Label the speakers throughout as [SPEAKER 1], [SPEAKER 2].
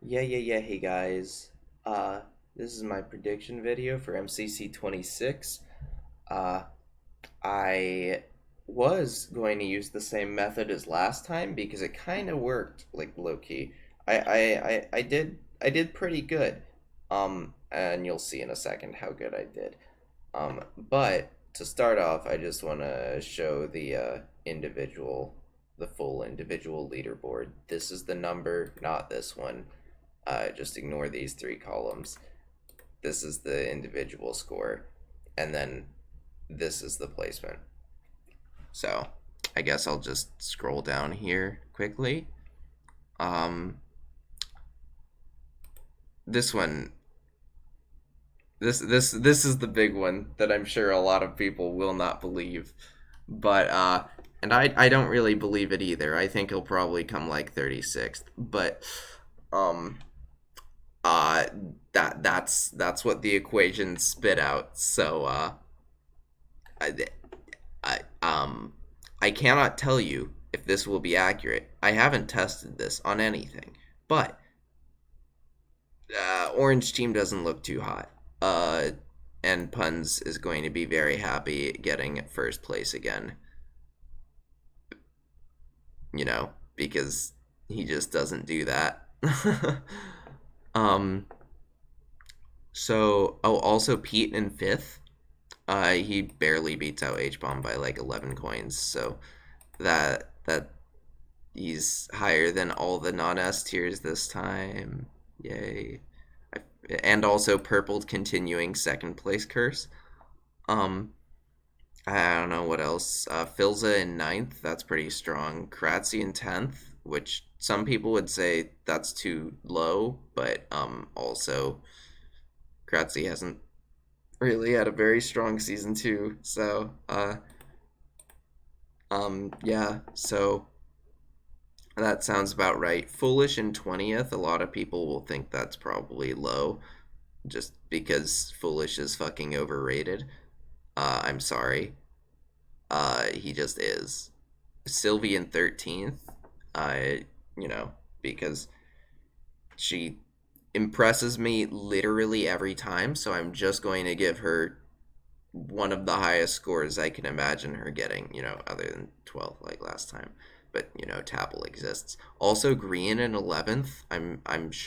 [SPEAKER 1] Yeah. Hey guys. Uh, this is my prediction video for MCC 26. Uh, I was going to use the same method as last time because it kind of worked, like low key. I did pretty good. And you'll see in a second how good I did. But to start off, I just want to show the full individual leaderboard. This is the number, not this one. Just ignore these three columns. This is the individual score, and then this is the placement. So I guess I'll just scroll down here quickly. Um, this one, this is the big one that I'm sure a lot of people will not believe, but and I don't really believe it either. I think he'll probably come like 36th, but um, uh that's what the equation spit out. So I, I I cannot tell you if this will be accurate. I haven't tested this on anything, but orange team doesn't look too hot. And Punz is going to be very happy getting first place again, because he just doesn't do that. um also Pete in fifth. He barely beats out H bomb by like 11 coins, so that he's higher than all the non-S tiers this time. Yay. And also purpled continuing second place curse. um I don't know what else. Filza in ninth, that's pretty strong. Kratzy in 10th, which some people would say that's too low, but also Kratzy hasn't really had a very strong season two. So yeah, so that sounds about right. Foolish in 20th, a lot of people will think that's probably low just because Foolish is fucking overrated. I'm sorry. He just is. Sylvie in 13th, I, because she impresses me literally every time, so I'm just going to give her one of the highest scores I can imagine her getting, other than 12th like last time. But, Tapple exists. Also Green in 11th, I'm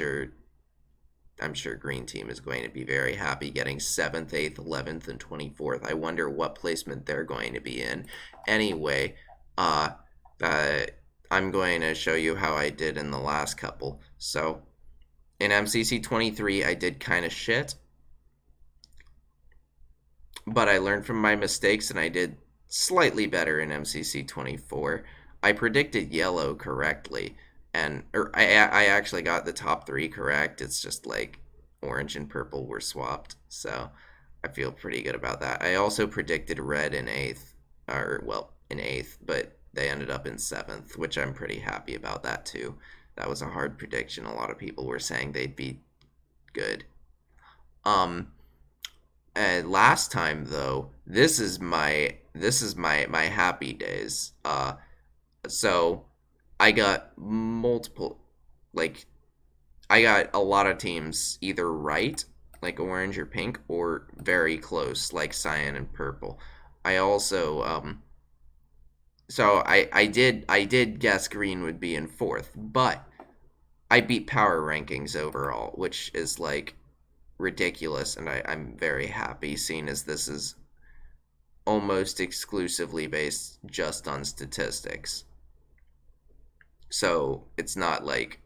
[SPEAKER 1] sure Green Team is going to be very happy getting 7th, 8th, 11th, and 24th. I wonder what placement they're going to be in. Anyway, uh, uh, I'm going to show you how I did in the last couple. So, in MCC 23, I did kind of shit, but I learned from my mistakes and I did slightly better in MCC 24. I predicted yellow correctly, I actually got the top three correct. It's just like orange and purple were swapped, so I feel pretty good about that. I also predicted red in eighth, or well, in eighth, but they ended up in seventh, which I'm pretty happy about that too. That was a hard prediction. A lot of people were saying they'd be good. Um, last time though, this is my happy days. So I got multiple, like, I got a lot of teams either right, like orange or pink, or very close, like cyan and purple. I also, so I did guess green would be in fourth, but I beat power rankings overall, which is like ridiculous, and I'm very happy, seeing as this is almost exclusively based just on statistics. So it's not like,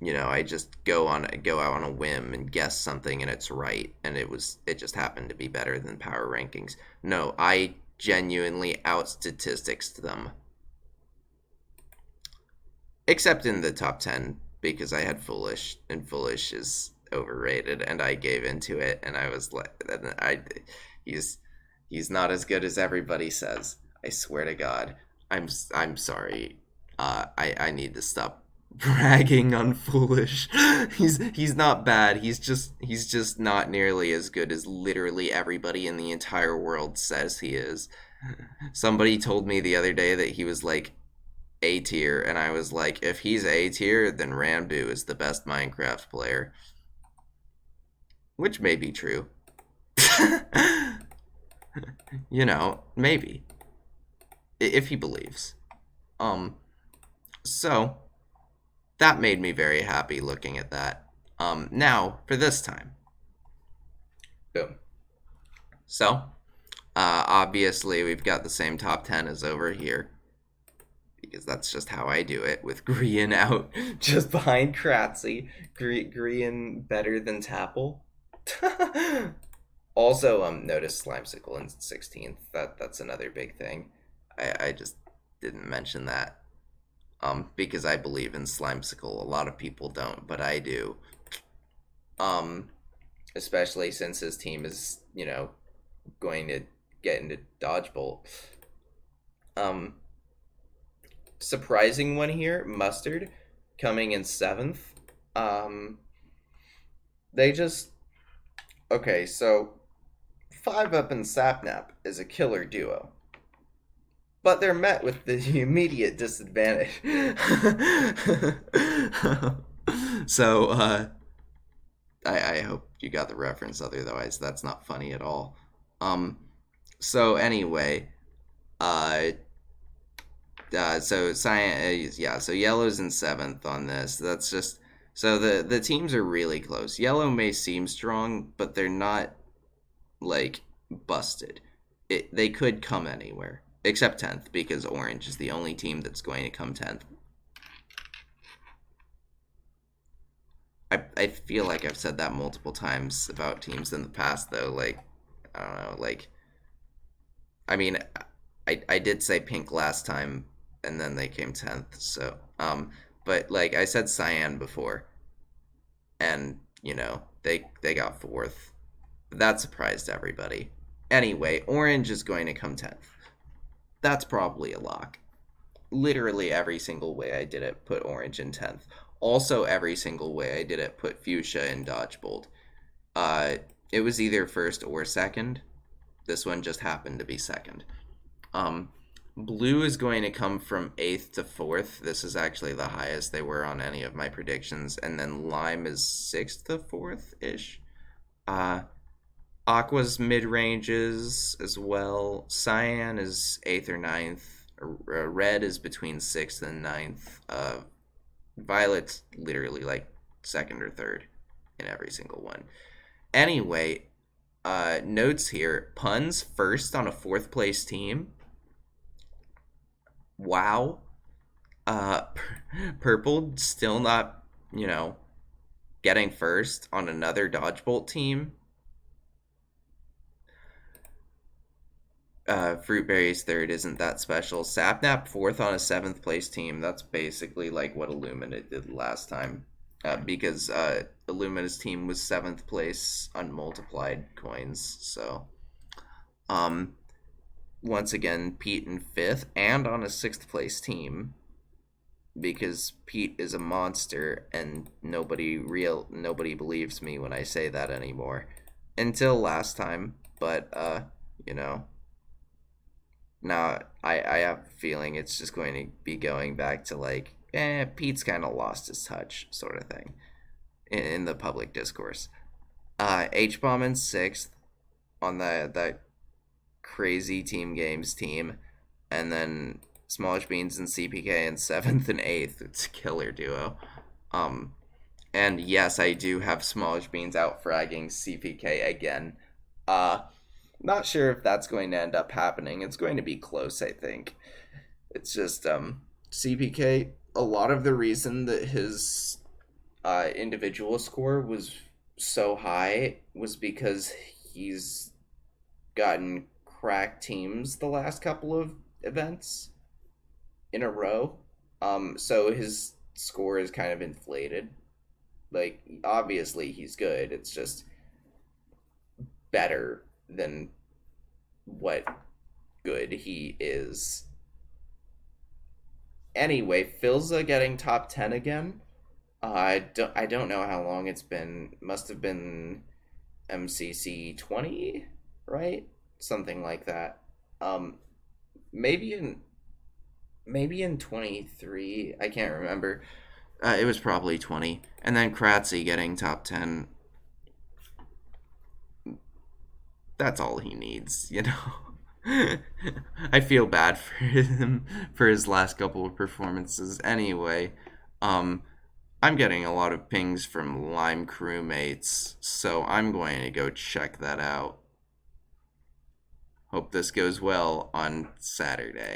[SPEAKER 1] I just go out on a whim and guess something and it's right, and it just happened to be better than power rankings. No, I genuinely out statistics them. Except in the top 10 because I had Foolish, and Foolish is overrated, and I gave into it, and I was like, he's he's not as good as everybody says. I swear to God. I'm sorry. I need to stop bragging on Foolish. He's not bad. He's just not nearly as good as literally everybody in the entire world says he is. Somebody told me the other day that he was like A tier, and I was like, if he's A tier, then Ranbu is the best Minecraft player, which may be true. Maybe if he believes. Um, so that made me very happy looking at that. Now for this time, boom. So, obviously we've got the same top 10 as over here because that's just how I do it with Grian out just behind Kratzy. Grian better than Tapple. Also, notice Slimesicle in 16th. That's another big thing. I just didn't mention that. Because I believe in Slimesicle. A lot of people don't, but I do. Um, Especially since his team is, going to get into Dodgebolt. Um, Surprising one here, Mustard, coming in 7th. Um, they just okay. So 5-Up and Sapnap is a killer duo, but they're met with the immediate disadvantage. So I hope you got the reference. Otherwise, that's not funny at all. Um, so anyway, uh, so cyan, yeah, so yellow's in 7th on this. That's just so the teams are really close. Yellow may seem strong, but they're not like busted. They could come anywhere except 10th because orange is the only team that's going to come 10th. I feel like I've said that multiple times about teams in the past though. Like, I don't know, like, I mean, I did say pink last time and then they came 10th. So but like I said cyan before and they got 4th. That surprised everybody. Anyway, orange is going to come 10th. That's probably a lock. Literally every single way I did it put orange in 10th. Also, every single way I did it put fuchsia in dodgebolt. It was either first or second. This one just happened to be second. Um, Blue is going to come from 8th to 4th. This is actually the highest they were on any of my predictions. And then lime is 6th to 4th ish. Uh, Aqua's mid ranges as well. Cyan is 8th or ninth. Red is between 6th and ninth. Violet's literally like second or third in every single one. Anyway, notes here. Punz first on a 4th place team. Wow. Uh, Purple still not, getting first on another Dodgebolt team. Fruitberry's third isn't that special. Sapnap 4th on a 7th place team. That's basically like what Illumina did last time. Because Illumina's team was 7th place on multiplied coins. So, um, once again, Pete in 5th and on a 6th place team. Because Pete is a monster and nobody believes me when I say that anymore. Until last time, but you know, now I have a feeling it's just going to be going back to like, Pete's kind of lost his touch, sort of thing, in the public discourse. H bomb in 6th on the crazy team games team, and then Smallish Beans and CPK in 7th and 8th. It's a killer duo. And yes, I do have Smallish Beans out fragging CPK again. Not sure if that's going to end up happening. It's going to be close, I think. It's just CPK. A lot of the reason that his individual score was so high was because he's gotten cracked teams the last couple of events in a row. So his score is kind of inflated. Like, obviously he's good. It's just better than what good he is. Anyway, Filza getting top 10 again. I don't know how long it's been. Must have been MCC 20, right? Something like that. Maybe in maybe in 23. I can't remember. It was probably 20. And then Kratzy getting top 10. That's all he needs, you know? I feel bad for him for his last couple of performances anyway. Um, I'm getting a lot of pings from Lime crewmates, so I'm going to go check that out. Hope this goes well on Saturday.